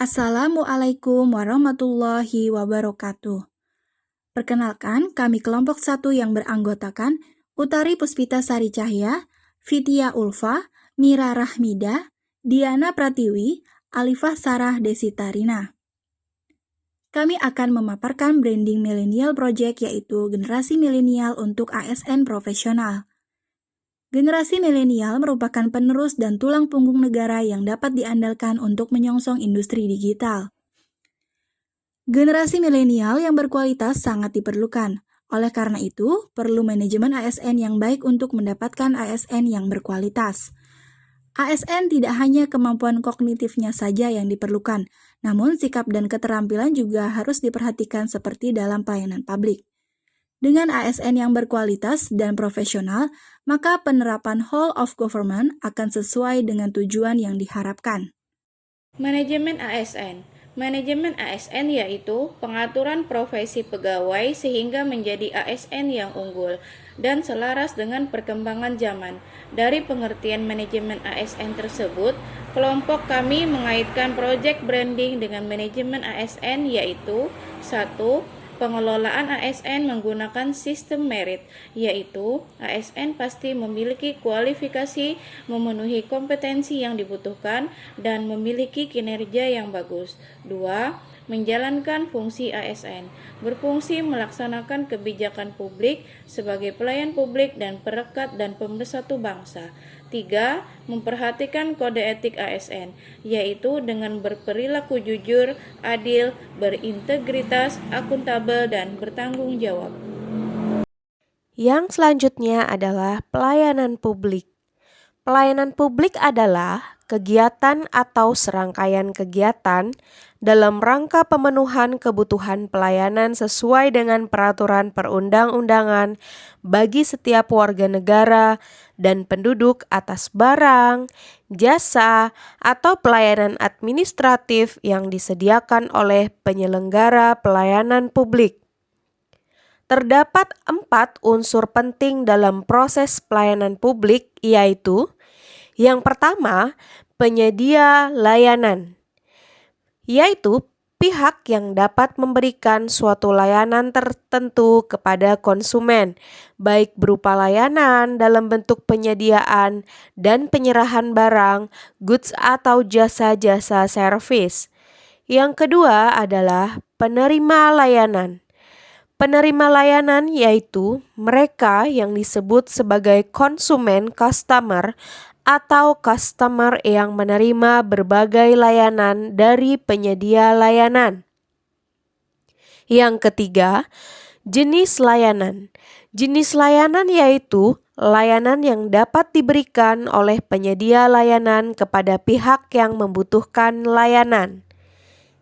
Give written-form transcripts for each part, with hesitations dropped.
Assalamualaikum warahmatullahi wabarakatuh. Perkenalkan, kami kelompok 1 yang beranggotakan Utari Puspita Sari Cahya, Fitia Ulfa, Mira Rahmida, Diana Pratiwi, Alifah Sarah Desitarina. Kami akan memaparkan branding millennial project, yaitu generasi milenial untuk ASN profesional. Generasi milenial merupakan penerus dan tulang punggung negara yang dapat diandalkan untuk menyongsong industri digital. Generasi milenial yang berkualitas sangat diperlukan. Oleh karena itu, perlu manajemen ASN yang baik untuk mendapatkan ASN yang berkualitas. ASN tidak hanya kemampuan kognitifnya saja yang diperlukan, namun sikap dan keterampilan juga harus diperhatikan seperti dalam pelayanan publik. Dengan ASN yang berkualitas dan profesional, maka penerapan whole of government akan sesuai dengan tujuan yang diharapkan. Manajemen ASN. Manajemen ASN yaitu pengaturan profesi pegawai sehingga menjadi ASN yang unggul dan selaras dengan perkembangan zaman. Dari pengertian manajemen ASN tersebut, kelompok kami mengaitkan proyek branding dengan manajemen ASN yaitu 1. Pengelolaan ASN menggunakan sistem merit, yaitu ASN pasti memiliki kualifikasi, memenuhi kompetensi yang dibutuhkan, dan memiliki kinerja yang bagus. 2. Menjalankan fungsi ASN, berfungsi melaksanakan kebijakan publik sebagai pelayan publik dan perekat dan pemersatu bangsa. 3. Memperhatikan kode etik ASN, yaitu dengan berperilaku jujur, adil, berintegritas, akuntabel, dan bertanggung jawab. Yang selanjutnya adalah pelayanan publik. Pelayanan publik adalah kegiatan atau serangkaian kegiatan dalam rangka pemenuhan kebutuhan pelayanan sesuai dengan peraturan perundang-undangan bagi setiap warga negara dan penduduk atas barang, jasa, atau pelayanan administratif yang disediakan oleh penyelenggara pelayanan publik. Terdapat 4 unsur penting dalam proses pelayanan publik, yaitu yang pertama, penyedia layanan, yaitu pihak yang dapat memberikan suatu layanan tertentu kepada konsumen, baik berupa layanan dalam bentuk penyediaan dan penyerahan barang, goods atau jasa-jasa servis. Yang kedua adalah penerima layanan. Penerima layanan yaitu mereka yang disebut sebagai konsumen customer atau customer yang menerima berbagai layanan dari penyedia layanan. Yang ketiga, jenis layanan. Jenis layanan yaitu layanan yang dapat diberikan oleh penyedia layanan kepada pihak yang membutuhkan layanan.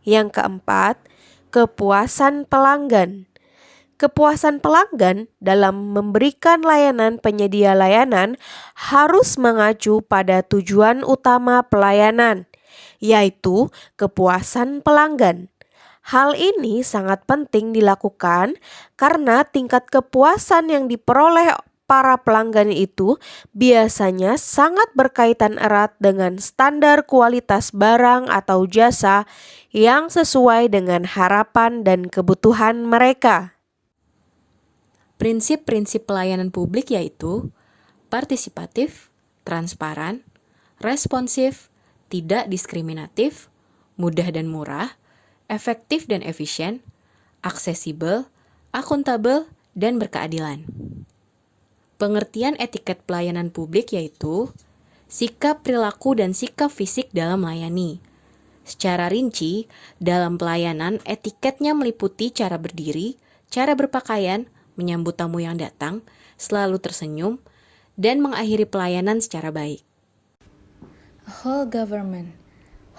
Yang keempat, kepuasan pelanggan. Kepuasan pelanggan dalam memberikan layanan penyedia layanan harus mengacu pada tujuan utama pelayanan, yaitu kepuasan pelanggan. Hal ini sangat penting dilakukan karena tingkat kepuasan yang diperoleh para pelanggan itu biasanya sangat berkaitan erat dengan standar kualitas barang atau jasa yang sesuai dengan harapan dan kebutuhan mereka. Prinsip-prinsip pelayanan publik yaitu partisipatif, transparan, responsif, tidak diskriminatif, mudah dan murah, efektif dan efisien, aksesibel, akuntabel, dan berkeadilan. Pengertian etiket pelayanan publik yaitu sikap perilaku dan sikap fisik dalam melayani. Secara rinci, dalam pelayanan etiketnya meliputi cara berdiri, cara berpakaian, menyambut tamu yang datang, selalu tersenyum, dan mengakhiri pelayanan secara baik. Whole government.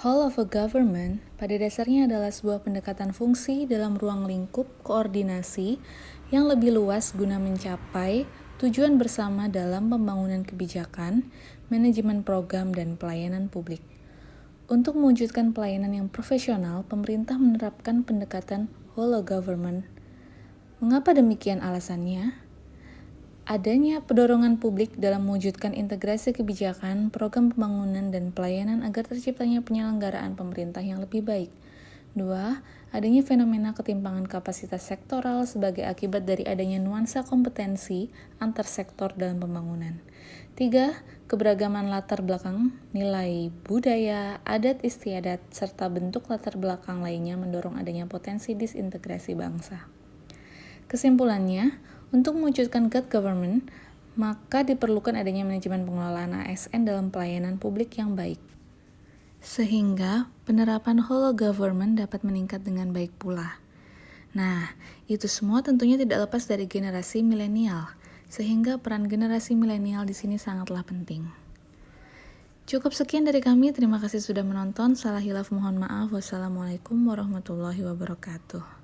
Whole of a government pada dasarnya adalah sebuah pendekatan fungsi dalam ruang lingkup koordinasi yang lebih luas guna mencapai tujuan bersama dalam pembangunan kebijakan, manajemen program, dan pelayanan publik. Untuk mewujudkan pelayanan yang profesional, pemerintah menerapkan pendekatan whole of government. Mengapa demikian alasannya? Adanya pendorongan publik dalam mewujudkan integrasi kebijakan, program pembangunan, dan pelayanan agar terciptanya penyelenggaraan pemerintah yang lebih baik. 2. Adanya fenomena ketimpangan kapasitas sektoral sebagai akibat dari adanya nuansa kompetensi antar sektor dalam pembangunan. 3. Keberagaman latar belakang, nilai budaya, adat istiadat, serta bentuk latar belakang lainnya mendorong adanya potensi disintegrasi bangsa. Kesimpulannya, untuk mewujudkan good government, maka diperlukan adanya manajemen pengelolaan ASN dalam pelayanan publik yang baik. Sehingga penerapan whole government dapat meningkat dengan baik pula. Nah, itu semua tentunya tidak lepas dari generasi milenial, sehingga peran generasi milenial di sini sangatlah penting. Cukup sekian dari kami, terima kasih sudah menonton. Salah hilaf mohon maaf. Wassalamualaikum warahmatullahi wabarakatuh.